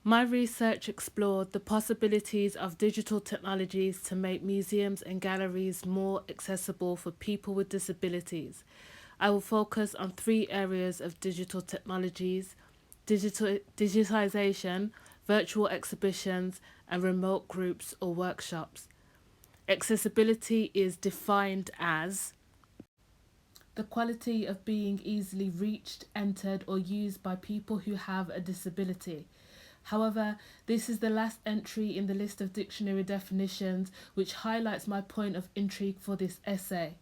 My research explored the possibilities of digital technologies to make museums and galleries more accessible for people with disabilities. I will focus on three areas of digital technologies: digitization, virtual exhibitions, and remote groups or workshops. Accessibility is defined as the quality of being easily reached, entered, or used by people who have a disability. However, this is the last entry in the list of dictionary definitions, which highlights my point of intrigue for this essay.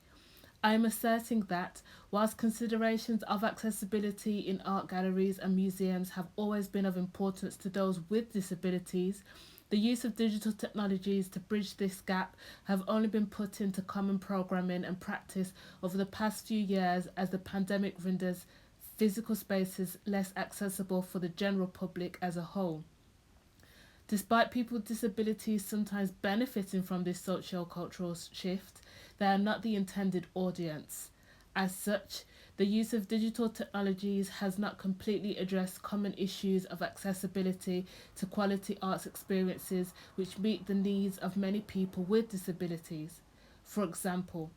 I am asserting that, whilst considerations of accessibility in art galleries and museums have always been of importance to those with disabilities, the use of digital technologies to bridge this gap have only been put into common programming and practice over the past few years as the pandemic renders physical spaces less accessible for the general public as a whole. Despite people with disabilities sometimes benefiting from this socio-cultural shift, they are not the intended audience. As such, the use of digital technologies has not completely addressed common issues of accessibility to quality arts experiences which meet the needs of many people with disabilities. For example,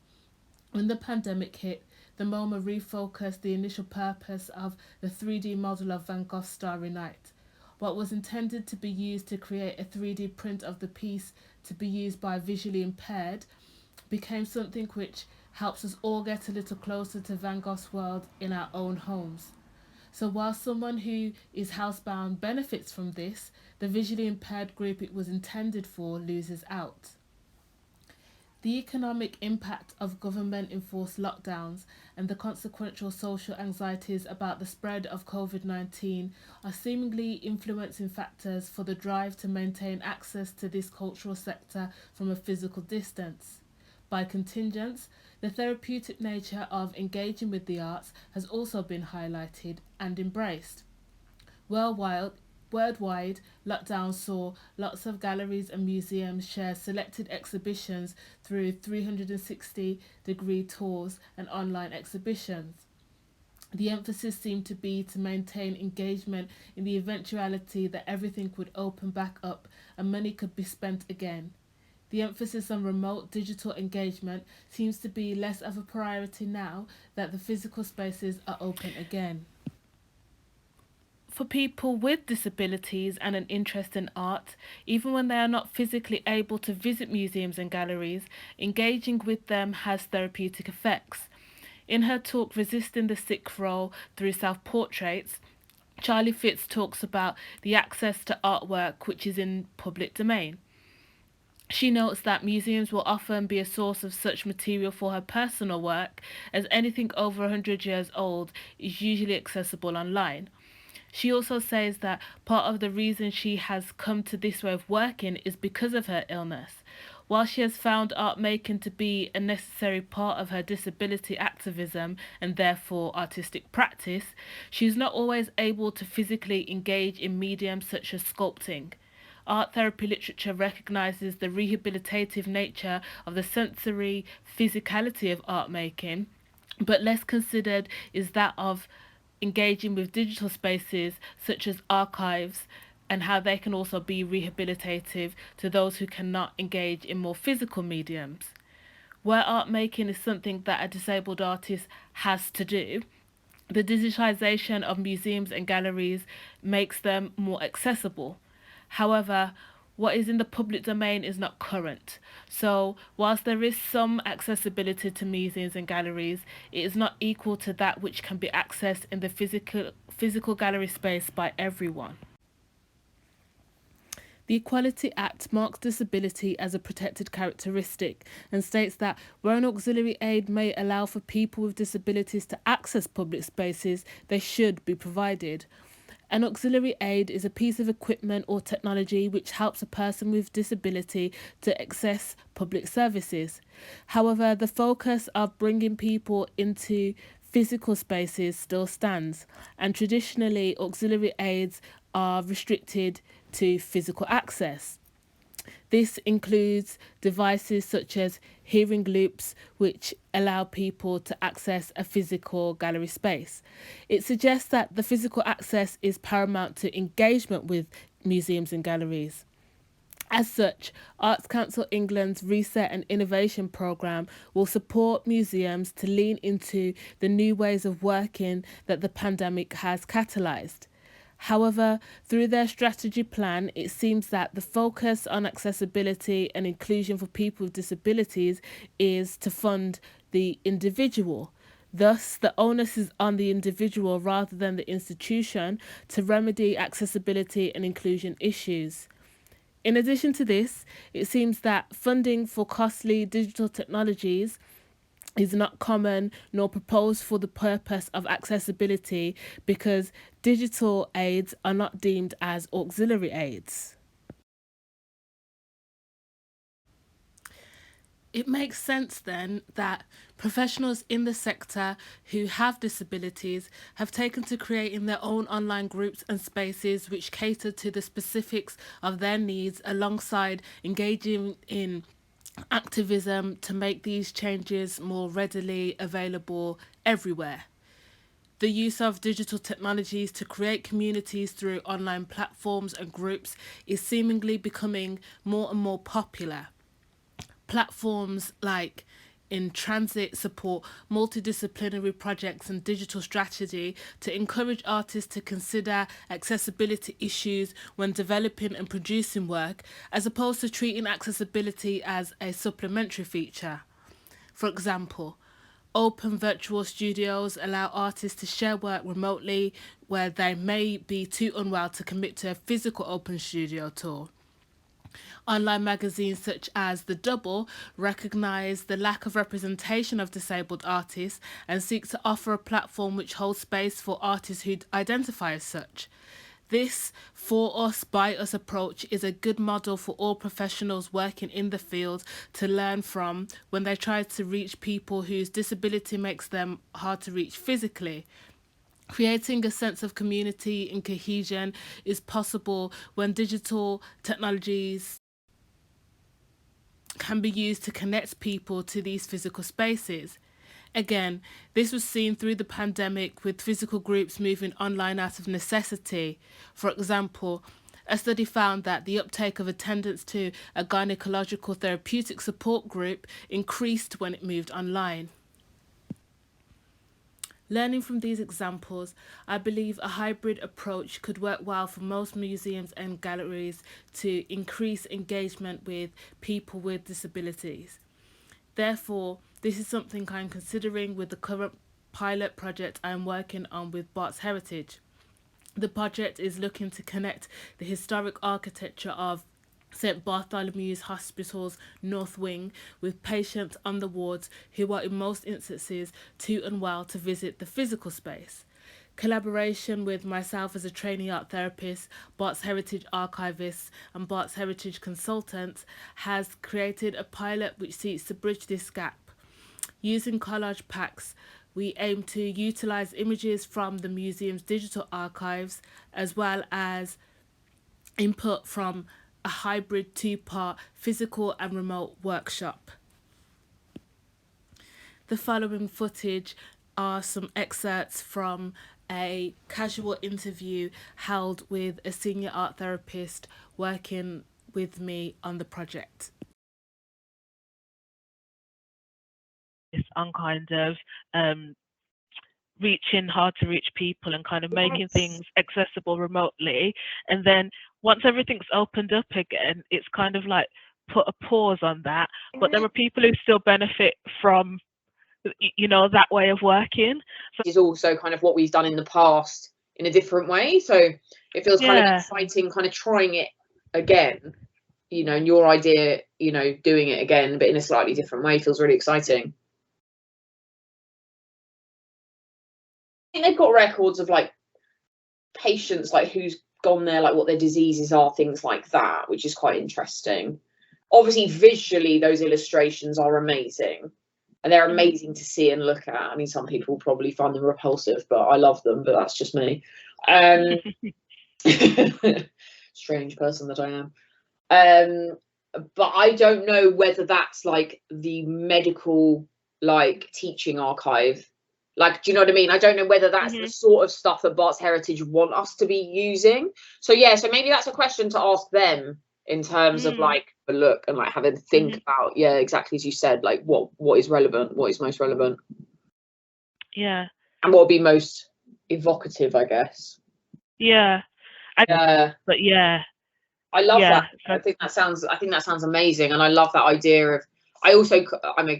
when the pandemic hit, the MoMA refocused the initial purpose of the 3D model of Van Gogh's Starry Night. What was intended to be used to create a 3D print of the piece to be used by visually impaired became something which helps us all get a little closer to Van Gogh's world in our own homes. So while someone who is housebound benefits from this, the visually impaired group it was intended for loses out. The economic impact of government enforced lockdowns and the consequential social anxieties about the spread of COVID 19 are seemingly influencing factors for the drive to maintain access to this cultural sector from a physical distance. By contingence, the therapeutic nature of engaging with the arts has also been highlighted and embraced. Worldwide, Worldwide, lockdown saw lots of galleries and museums share selected exhibitions through 360-degree tours and online exhibitions. The emphasis seemed to be to maintain engagement in the eventuality that everything would open back up and money could be spent again. The emphasis on remote digital engagement seems to be less of a priority now that the physical spaces are open again. For people with disabilities and an interest in art, even when they are not physically able to visit museums and galleries, engaging with them has therapeutic effects. In her talk Resisting the Sick Role Through Self Portraits, Charlie Fitz talks about the access to artwork which is in public domain. She notes that museums will often be a source of such material for her personal work, as anything over 100 years old is usually accessible online. She also says that part of the reason she has come to this way of working is because of her illness. While she has found art making to be a necessary part of her disability activism and therefore artistic practice, she is not always able to physically engage in mediums such as sculpting. Art therapy literature recognizes the rehabilitative nature of the sensory physicality of art making, but less considered is that of engaging with digital spaces such as archives and how they can also be rehabilitative to those who cannot engage in more physical mediums. Where art making is something that a disabled artist has to do, the digitization of museums and galleries makes them more accessible. However, what is in the public domain is not current. So, whilst there is some accessibility to museums and galleries, it is not equal to that which can be accessed in the physical gallery space by everyone. The Equality Act marks disability as a protected characteristic and states that where an auxiliary aid may allow for people with disabilities to access public spaces, they should be provided. An auxiliary aid is a piece of equipment or technology which helps a person with disability to access public services. However, the focus of bringing people into physical spaces still stands, and traditionally, auxiliary aids are restricted to physical access. This includes devices such as hearing loops, which allow people to access a physical gallery space. It suggests that the physical access is paramount to engagement with museums and galleries. As such, Arts Council England's Reset and Innovation programme will support museums to lean into the new ways of working that the pandemic has catalysed. However, through their strategy plan, it seems that the focus on accessibility and inclusion for people with disabilities is to fund the individual. Thus, the onus is on the individual rather than the institution to remedy accessibility and inclusion issues. In addition to this, it seems that funding for costly digital technologies is not common nor proposed for the purpose of accessibility because digital aids are not deemed as auxiliary aids. It makes sense then that professionals in the sector who have disabilities have taken to creating their own online groups and spaces which cater to the specifics of their needs alongside engaging in activism to make these changes more readily available everywhere. The use of digital technologies to create communities through online platforms and groups is seemingly becoming more and more popular. Platforms like In Transit support multidisciplinary projects and digital strategy to encourage artists to consider accessibility issues when developing and producing work, as opposed to treating accessibility as a supplementary feature. For example, open virtual studios allow artists to share work remotely where they may be too unwell to commit to a physical open studio tour. Online magazines such as The Double recognise the lack of representation of disabled artists and seek to offer a platform which holds space for artists who identify as such. This for us, by us approach is a good model for all professionals working in the field to learn from when they try to reach people whose disability makes them hard to reach physically. Creating a sense of community and cohesion is possible when digital technologies can be used to connect people to these physical spaces. Again, this was seen through the pandemic with physical groups moving online out of necessity. For example, a study found that the uptake of attendance to a gynecological therapeutic support group increased when it moved online. Learning from these examples, I believe a hybrid approach could work well for most museums and galleries to increase engagement with people with disabilities. Therefore, this is something I'm considering with the current pilot project I'm working on with Barts Heritage. The project is looking to connect the historic architecture of St Bartholomew's Hospital's North Wing with patients on the wards who are in most instances too unwell to visit the physical space. Collaboration with myself as a trainee art therapist, Barts Heritage archivist and Barts Heritage consultant has created a pilot which seeks to bridge this gap. Using collage packs, we aim to utilise images from the museum's digital archives as well as input from a hybrid two-part physical and remote workshop. The following footage are some excerpts from a casual interview held with a senior art therapist working with me on the project. On kind of reaching hard to reach people and kind of making things accessible remotely, and then once everything's opened up again, it's kind of like put a pause on that, but there are people who still benefit from that way of working. So is also kind of what we've done in the past in a different way, so it feels kind of exciting, kind of trying it again, and your idea, doing it again but in a slightly different way feels really exciting. I think they've got records of like patients, like who's gone there, like what their diseases are, things like that, which is quite interesting. Obviously visually those illustrations are amazing and they're amazing to see and look at. I mean, some people probably find them repulsive, but I love them, but that's just me. Strange person that I am. But I don't know whether that's like the medical like teaching archive Like, do you know what I mean? I don't know whether that's the sort of stuff that Bart's Heritage want us to be using. So yeah, so maybe that's a question to ask them in terms of like the look and like having to think about, yeah, exactly as you said, like what is relevant, what is most relevant. Yeah. And what would be most evocative, I guess. Yeah. But yeah. I love that. I think that sounds amazing. And I love that idea of, I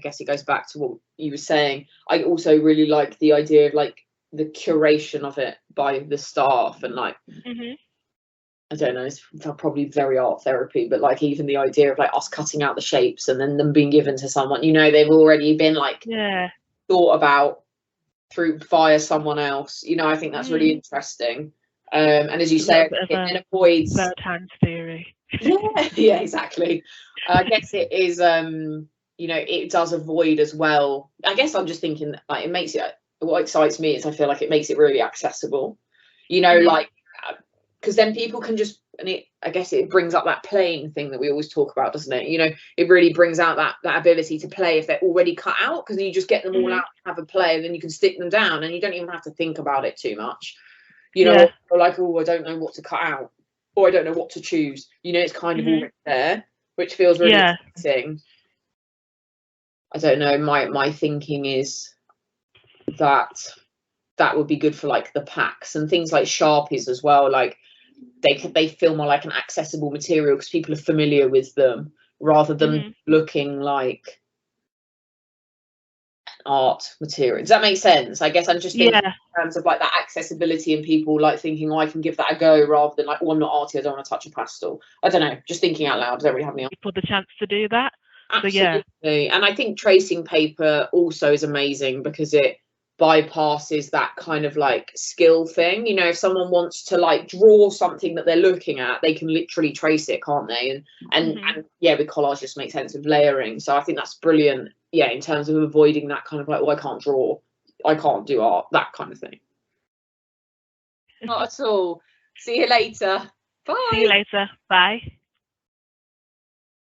guess it goes back to what you were saying. I also really like the idea of like the curation of it by the staff and like, I don't know, it's probably very art therapy, but like even the idea of like us cutting out the shapes and then them being given to someone, you know, they've already been like thought about via someone else, you know. I think that's really interesting. And as you say, it avoids third hand theory. yeah, exactly. I guess it is you know, it does avoid as well. I guess I'm just thinking like it makes it, what excites me is I feel like it makes it really accessible, you know, like because then people can just, and I guess it brings up that playing thing that we always talk about, doesn't it? You know, it really brings out that ability to play if they're already cut out, because then you just get them all out and have a play, and then you can stick them down and you don't even have to think about it too much, you know. Or like, oh, I don't know what to cut out, or I don't know what to choose, you know. It's kind of already there, which feels really exciting. I don't know, my thinking is that would be good for like the packs and things like Sharpies as well. Like they feel more like an accessible material because people are familiar with them rather than looking like art material. Does that make sense? I guess I'm just thinking in terms of like that accessibility and people like thinking, oh, I can give that a go, rather than like, oh, I'm not arty, I don't want to touch a pastel. I don't know, just thinking out loud. I don't really have any for the chance to do that. Absolutely. So, and I think tracing paper also is amazing because it bypasses that kind of like skill thing. You know, if someone wants to like draw something that they're looking at, they can literally trace it, can't they? And yeah, with collage just makes sense of layering. So I think that's brilliant. Yeah, in terms of avoiding that kind of like, oh, I can't draw, I can't do art, that kind of thing. Not at all. See you later. Bye. See you later. Bye.